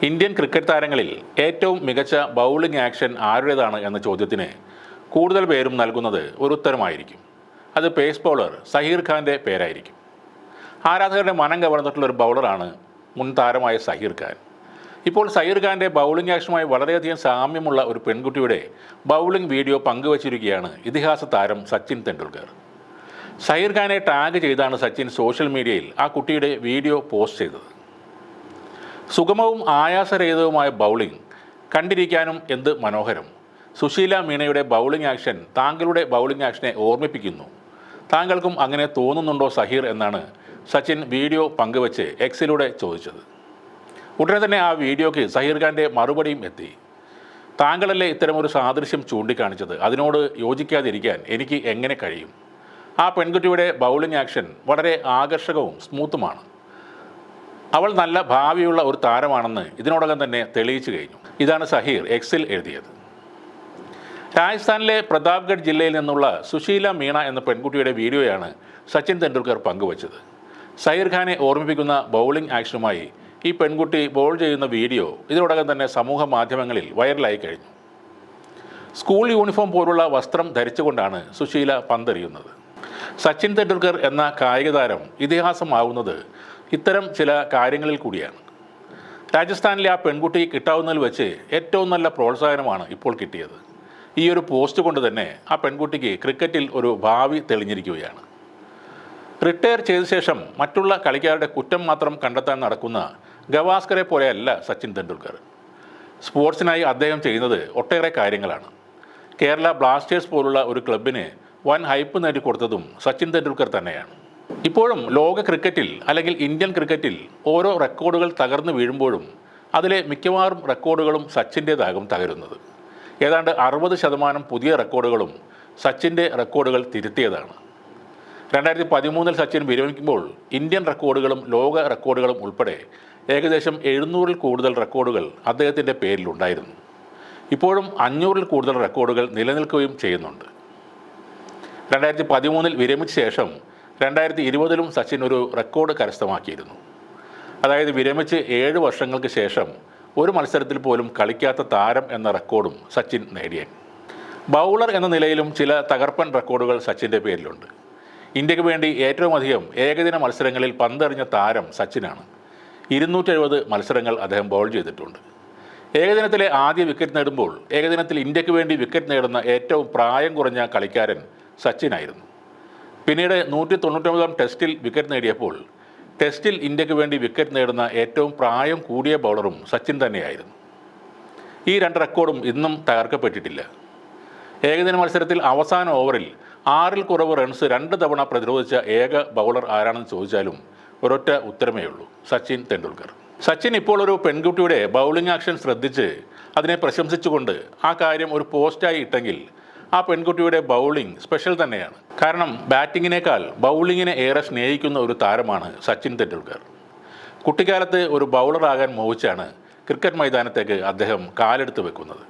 Indian cricket താരങ്ങളിൽ ഏറ്റവും മികച്ച ബൗളിംഗ് ആക്ഷൻ ആരുടേതാണ് എന്ന ചോദ്യത്തിന് കൂടുതൽ പേരും നൽകുന്നത് ഒരു ഉത്തരമായിരിക്കും. അത് പേസ് ബൗളർ സഹീർ ഖാൻ്റെ പേരായിരിക്കും. ആരാധകരുടെ മനം കവർന്നിട്ടുള്ള ഒരു ബൗളറാണ് മുൻ താരമായ സഹീർ ഖാൻ. ഇപ്പോൾ സഹീർ ഖാൻ്റെ ബൗളിംഗ് ആക്ഷനുമായി വളരെയധികം സാമ്യമുള്ള ഒരു പെൺകുട്ടിയുടെ ബൗളിംഗ് വീഡിയോ പങ്കുവച്ചിരിക്കുകയാണ് ഇതിഹാസ താരം സച്ചിൻ തെണ്ടുൽക്കർ. സഹീർ ഖാനെ ടാഗ് ചെയ്താണ് സച്ചിൻ സോഷ്യൽ മീഡിയയിൽ ആ കുട്ടിയുടെ വീഡിയോ പോസ്റ്റ് ചെയ്തത്. സുഗമവും ആയാസരഹിതവുമായ ബൗളിംഗ് കണ്ടിരിക്കാനും എന്ത് മനോഹരം. സുശീല മീണയുടെ ബൗളിംഗ് ആക്ഷൻ താങ്കളുടെ ബൗളിംഗ് ആക്ഷനെ ഓർമ്മിപ്പിക്കുന്നു. താങ്കൾക്കും അങ്ങനെ തോന്നുന്നുണ്ടോ സഹീർ എന്നാണ് സച്ചിൻ വീഡിയോ പങ്കുവച്ച് എക്സിലൂടെ ചോദിച്ചത്. ഉടനെ തന്നെ ആ വീഡിയോയ്ക്ക് സഹീർ ഖാൻ്റെ മറുപടിയും എത്തി. താങ്കളല്ലേ ഇത്തരമൊരു സാദൃശ്യം ചൂണ്ടിക്കാണിച്ചത്, അതിനോട് യോജിക്കാതിരിക്കാൻ എനിക്ക് എങ്ങനെ കഴിയും. ആ പെൺകുട്ടിയുടെ ബൗളിംഗ് ആക്ഷൻ വളരെ ആകർഷകവും സ്മൂത്തുമാണ്. അവൾ നല്ല ഭാവിയുള്ള ഒരു താരമാണെന്ന് ഇതിനോടകം തന്നെ തെളിയിച്ചു കഴിഞ്ഞു. ഇതാണ് സഹീർ എക്സിൽ എഴുതിയത്. രാജസ്ഥാനിലെ പ്രതാപ്ഗഡ് ജില്ലയിൽ നിന്നുള്ള സുശീല മീണ എന്ന പെൺകുട്ടിയുടെ വീഡിയോയാണ് സച്ചിൻ തെണ്ടുൽക്കർ പങ്കുവച്ചത്. സഹീർ ഖാനെ ഓർമ്മിപ്പിക്കുന്ന ബൗളിംഗ് ആക്ഷനുമായി ഈ പെൺകുട്ടി ബോൾ ചെയ്യുന്ന വീഡിയോ ഇതിനോടകം തന്നെ സമൂഹ മാധ്യമങ്ങളിൽ വൈറലായി കഴിഞ്ഞു. സ്കൂൾ യൂണിഫോം പോലുള്ള വസ്ത്രം ധരിച്ചുകൊണ്ടാണ് സുശീല പന്തെറിയുന്നത്. സച്ചിൻ തെണ്ടുൽക്കർ എന്ന കായിക താരം ഇതിഹാസമാവുന്നത് ഇത്തരം ചില കാര്യങ്ങളിൽ കൂടിയാണ്. രാജസ്ഥാനിലെ ആ പെൺകുട്ടി കിട്ടാവുന്നതിൽ വെച്ച് ഏറ്റവും നല്ല പ്രോത്സാഹനമാണ് ഇപ്പോൾ കിട്ടിയത്. ഈ ഒരു പോസ്റ്റ് കൊണ്ട് തന്നെ ആ പെൺകുട്ടിക്ക് ക്രിക്കറ്റിൽ ഒരു ഭാവി തെളിഞ്ഞിരിക്കുകയാണ്. റിട്ടയർ ചെയ്ത ശേഷം മറ്റുള്ള കളിക്കാരുടെ കുറ്റം മാത്രം കണ്ടെത്താൻ നടക്കുന്ന ഗവാസ്കറെ പോലെയല്ല സച്ചിൻ തെണ്ടുൽക്കർ. സ്പോർട്സിനായി അദ്ദേഹം ചെയ്യുന്നത് ഒട്ടേറെ കാര്യങ്ങളാണ്. കേരള ബ്ലാസ്റ്റേഴ്സ് പോലുള്ള ഒരു ക്ലബിന് വൻ ഹൈപ്പ് നേടിക്കൊടുത്തതും സച്ചിൻ തെണ്ടുൽക്കർ തന്നെയാണ്. ഇപ്പോഴും ലോക ക്രിക്കറ്റിൽ അല്ലെങ്കിൽ ഇന്ത്യൻ ക്രിക്കറ്റിൽ ഓരോ റെക്കോർഡുകൾ തകർന്നു വീഴുമ്പോഴും അതിലെ മിക്കവാറും റെക്കോർഡുകളും സച്ചിൻ്റേതാകും തകരുന്നത്. ഏതാണ്ട് 60% പുതിയ റെക്കോർഡുകളും സച്ചിൻ്റെ റെക്കോർഡുകൾ തിരുത്തിയതാണ്. 2013 സച്ചിൻ വിരമിക്കുമ്പോൾ ഇന്ത്യൻ റെക്കോർഡുകളും ലോക റെക്കോർഡുകളും ഉൾപ്പെടെ ഏകദേശം 700-ൽ കൂടുതൽ റെക്കോർഡുകൾ അദ്ദേഹത്തിൻ്റെ പേരിലുണ്ടായിരുന്നു. ഇപ്പോഴും 500-ൽ കൂടുതൽ റെക്കോർഡുകൾ നിലനിൽക്കുകയും ചെയ്യുന്നുണ്ട്. 2013 വിരമിച്ച ശേഷം 2020 സച്ചിൻ ഒരു റെക്കോർഡ് കരസ്ഥമാക്കിയിരുന്നു. അതായത് വിരമിച്ച് 7 വർഷങ്ങൾക്ക് ശേഷം ഒരു മത്സരത്തിൽ പോലും കളിക്കാത്ത താരം എന്ന റെക്കോർഡും സച്ചിൻ നേടിയ. ബൗളർ എന്ന നിലയിലും ചില തകർപ്പൻ റെക്കോർഡുകൾ സച്ചിൻ്റെ പേരിലുണ്ട്. ഇന്ത്യക്ക് വേണ്ടി ഏറ്റവും അധികം ഏകദിന മത്സരങ്ങളിൽ പന്തെറിഞ്ഞ താരം സച്ചിനാണ്. 270 മത്സരങ്ങൾ അദ്ദേഹം ബൗൾ ചെയ്തിട്ടുണ്ട്. ഏകദിനത്തിലെ ആദ്യ വിക്കറ്റ് നേടുമ്പോൾ ഏകദിനത്തിൽ ഇന്ത്യക്ക് വേണ്ടി വിക്കറ്റ് നേടുന്ന ഏറ്റവും പ്രായം കുറഞ്ഞ കളിക്കാരൻ സച്ചിനായിരുന്നു. പിന്നീട് 199 ടെസ്റ്റിൽ വിക്കറ്റ് നേടിയപ്പോൾ ടെസ്റ്റിൽ ഇന്ത്യക്ക് വേണ്ടി വിക്കറ്റ് നേടുന്ന ഏറ്റവും പ്രായം കൂടിയ ബൗളറും സച്ചിൻ തന്നെയായിരുന്നു. ഈ 2 റെക്കോർഡും ഇന്നും തകർക്കപ്പെട്ടിട്ടില്ല. ഏകദിന മത്സരത്തിൽ അവസാന ഓവറിൽ 6-ൽ കുറവ് റൺസ് 2 തവണ പ്രതിരോധിച്ച ഏക ബൗളർ ആരാണെന്ന് ചോദിച്ചാലും ഒരൊറ്റ ഉത്തരമേ ഉള്ളൂ, സച്ചിൻ തെണ്ടുൽക്കർ. സച്ചിൻ ഇപ്പോൾ ഒരു പെൺകുട്ടിയുടെ ബൗളിംഗ് ആക്ഷൻ ശ്രദ്ധിച്ച് അതിനെ പ്രശംസിച്ചുകൊണ്ട് ആ കാര്യം ഒരു പോസ്റ്റായി ഇട്ടെങ്കിൽ ആ പെൺകുട്ടിയുടെ ബൗളിംഗ് സ്പെഷ്യൽ തന്നെയാണ്. കാരണം ബാറ്റിങ്ങിനേക്കാൾ ബൗളിങ്ങിനെ ഏറെ സ്നേഹിക്കുന്ന ഒരു താരമാണ് സച്ചിൻ തെണ്ടുൽക്കർ. കുട്ടിക്കാലത്ത് ഒരു ബൗളറാകാൻ മോഹിച്ചാണ് ക്രിക്കറ്റ് മൈതാനത്തേക്ക് അദ്ദേഹം കാലെടുത്ത് വെക്കുന്നത്.